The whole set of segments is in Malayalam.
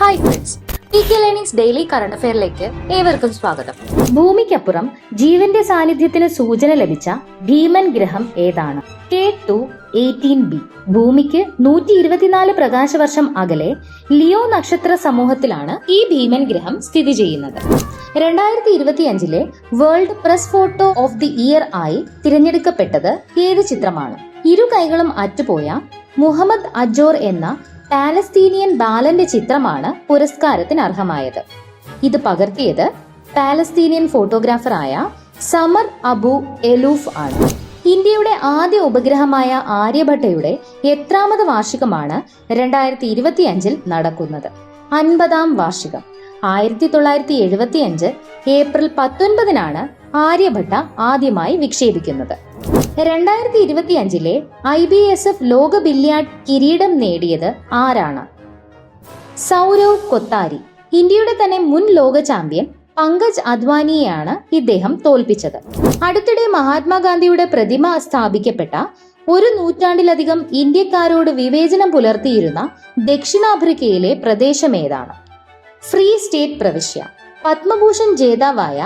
Hi friends, PK learnings daily current അഫെയറിലേക്ക് ഏവർക്കും സ്വാഗതം. ഭൂമിക്കപ്പുറം ജീവന്റെ സാന്നിധ്യത്തിന് സൂചന ലഭിച്ച ഭീമൻ ഗ്രഹം ഏതാണ്? K2-18b. ഭൂമിക്ക് 124 പ്രകാശവർഷം അകലെ ലിയോ നക്ഷത്ര സമൂഹത്തിലാണ് ഈ ഭീമൻ ഗ്രഹം സ്ഥിതി ചെയ്യുന്നത്. 2025 world press photo of the year ആയി തിരഞ്ഞെടുക്കപ്പെട്ടത് ഏത് ചിത്രമാണ്? ഇരു കൈകളും അറ്റുപോയ മുഹമ്മദ് അജോർ എന്ന പാലസ്തീനിയൻ ബാലന്റെ ചിത്രമാണ് പുരസ്കാരത്തിന് അർഹമായത്. ഇത് പകർത്തിയത് പാലസ്തീനിയൻ ഫോട്ടോഗ്രാഫറായ സമർ അബു എലൂഫ് ആണ്. ഇന്ത്യയുടെ ആദ്യ ഉപഗ്രഹമായ ആര്യഭട്ടയുടെ എത്രാമത് വാർഷികമാണ് 2025 നടക്കുന്നത്? 50ാം വാർഷികം. 1975 ഏപ്രിൽ 19 ആര്യഭട്ട ആദ്യമായി വിക്ഷേപിക്കുന്നത്. 2025 IBSF ലോക ബില്യാർഡ് കിരീടം നേടിയത് ആരാണ്? സൗരവ് കൊത്താരി. ഇന്ത്യയുടെ തന്നെ മുൻ ലോക ചാമ്പ്യൻ പങ്കജ് അദ്വാനിയെയാണ് ഇദ്ദേഹം തോൽപ്പിച്ചത്. അടുത്തിടെ മഹാത്മാഗാന്ധിയുടെ പ്രതിമ സ്ഥാപിക്കപ്പെട്ട ഒരു നൂറ്റാണ്ടിലധികം ഇന്ത്യക്കാരോട് വിവേചനം പുലർത്തിയിരുന്ന ദക്ഷിണാഫ്രിക്കയിലെ പ്രദേശമേതാണ്? ഫ്രീ സ്റ്റേറ്റ് പ്രവിശ്യ. പത്മഭൂഷൺ ജേതാവായ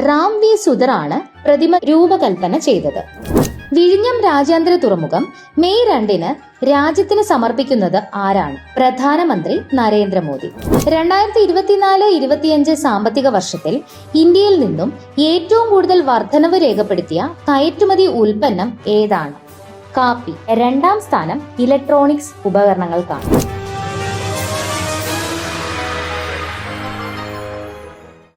റാം വി സുധറാണ് പ്രതിമ രൂപകൽപ്പന ചെയ്തത്. വിഴിഞ്ഞം രാജ്യാന്തര തുറമുഖം മെയ് 2 രാജ്യത്തിന് സമർപ്പിക്കുന്നത് ആരാണ്? പ്രധാനമന്ത്രി നരേന്ദ്രമോദി. 2024-25 സാമ്പത്തിക വർഷത്തിൽ ഇന്ത്യയിൽ നിന്നും ഏറ്റവും കൂടുതൽ വർധനവ് രേഖപ്പെടുത്തിയ കയറ്റുമതി ഉൽപ്പന്നം ഏതാണ്? കാപ്പി. 2ാം സ്ഥാനം ഇലക്ട്രോണിക്സ് ഉപകരണങ്ങൾക്കാണ്.